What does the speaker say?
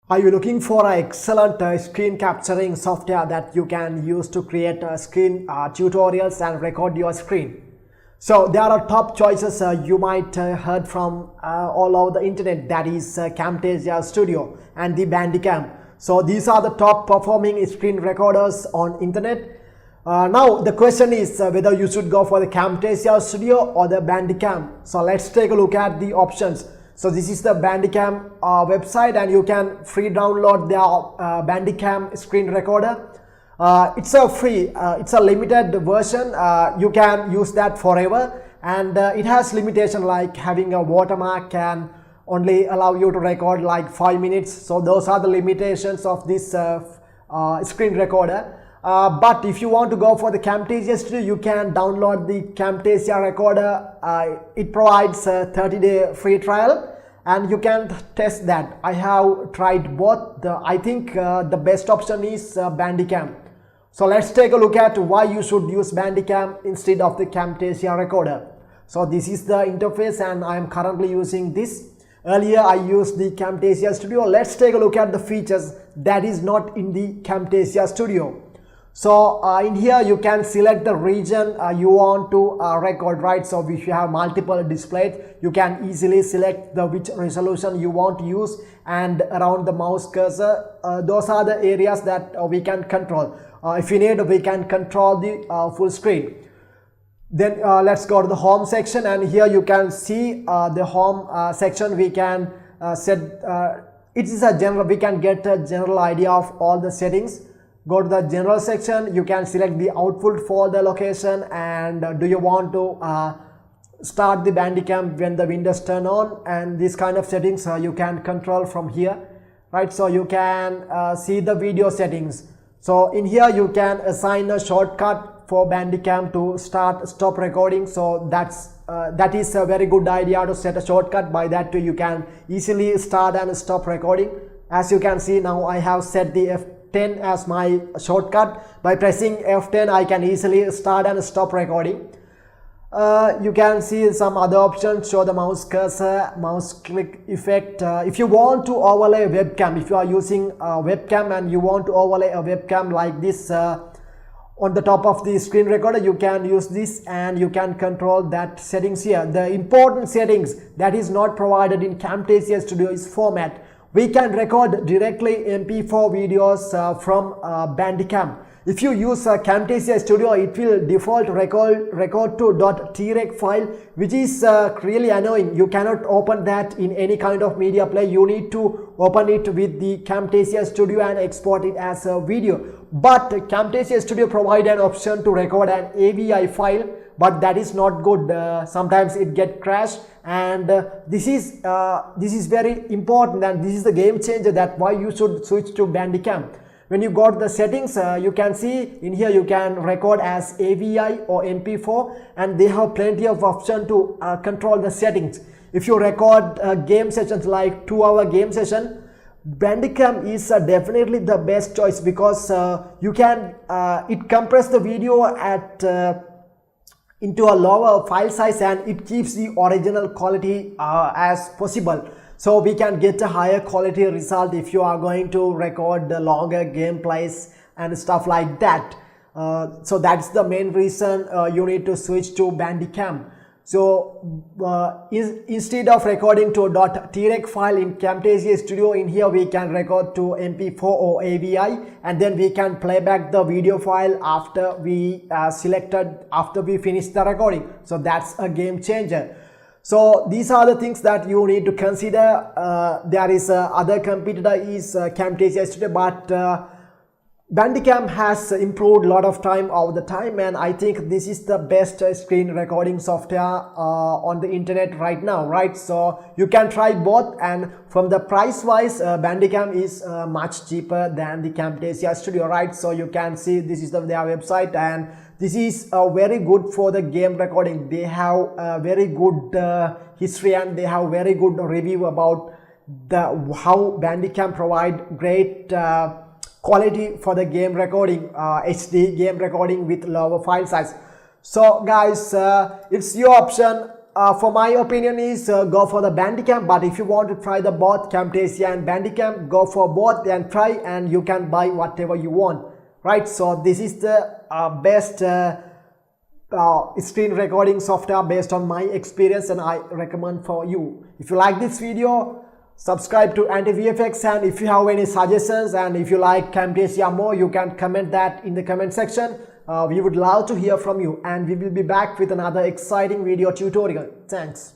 Are you looking for an excellent screen capturing software that you can use to create screen tutorials and record your screen? So there are top choices you might heard from all over the internet, that is Camtasia Studio and the Bandicam. So these are the top performing screen recorders on internet. Now the question is whether you should go for the Camtasia Studio or the Bandicam. So let's take a look at the options. So this is the Bandicam website, and you can free download their Bandicam screen recorder. It's a free, it's a limited version. You can use that forever, and it has limitation like having a watermark can only allow you to record like 5 minutes. So those are the limitations of this screen recorder. But if you want to go for the Camtasia Studio, you can download the Camtasia recorder. It provides a 30-day free trial, and you can test that. I have tried both. I think the best option is Bandicam. So let's take a look at why you should use Bandicam instead of the Camtasia recorder. So this is the interface, and I am currently using this. Earlier I used the Camtasia Studio. Let's take a look at the features that is not in the Camtasia Studio. So in here you can select the region you want to record, right? So if you have multiple displays, you can easily select the which resolution you want to use, and around the mouse cursor, those are the areas that we can control. If you need, we can control the full screen. Then let's go to the home section, and here you can see the home section. We can set it is a general, we can get a general idea of all the settings. Go to the general section, you can select the output for the location, and do you want to start the Bandicam when the windows turn on, and this kind of settings you can control from here, right? So you can see the video settings. So in here you can assign a shortcut for Bandicam to stop recording. So that is a very good idea to set a shortcut. By that you can easily start and stop recording. As you can see, now I have set the F10 as my shortcut. By pressing F10 I can easily start and stop recording. You can see some other options, show the mouse cursor, mouse click effect. If you want to overlay a webcam, if you are using a webcam and you want to overlay a webcam like this on the top of the screen recorder, you can use this, and you can control that settings here. The important settings that is not provided in Camtasia Studio is format. We can record directly MP4 videos from Bandicam. If you use Camtasia Studio, it will default record to .trec file, which is really annoying. You cannot open that in any kind of media player. You need to open it with the Camtasia Studio and export it as a video. But Camtasia Studio provides an option to record an AVI file, but that is not good. Sometimes it get crashed, and this is very important, and this is the game changer, that why you should switch to Bandicam. When you go to the settings, you can see in here you can record as AVI or MP4, and they have plenty of option to control the settings. If you record game sessions like 2-hour game session, Bandicam is definitely the best choice, because you can it compress the video at into a lower file size, and it keeps the original quality as possible. So we can get a higher quality result if you are going to record the longer gameplays and stuff like that. So that's the main reason you need to switch to Bandicam. So instead of recording to .trec file in Camtasia Studio, in here we can record to MP4 or AVI, and then we can play back the video file after we finish the recording. So that's a game changer. So these are the things that you need to consider. There is other competitor is Camtasia Studio, but Bandicam has improved a lot of time over the time, and I think this is the best screen recording software on the internet right now, right? So you can try both, and from the price wise, Bandicam is much cheaper than the Camtasia Studio, right? So you can see this is their website, and this is very good for the game recording. They have a very good history, and they have very good review about how Bandicam provide great quality for the game recording, HD game recording with lower file size. So guys, it's your option. for my opinion is go for the Bandicam, but if you want to try the both Camtasia and Bandicam, go for both and try, and you can buy whatever you want, right? So this is the best screen recording software based on my experience, and I recommend for you. If you like this video, subscribe to Anti-VFX, and if you have any suggestions and if you like Camtasia more, you can comment that in the comment section. We would love to hear from you, and we will be back with another exciting video tutorial. Thanks.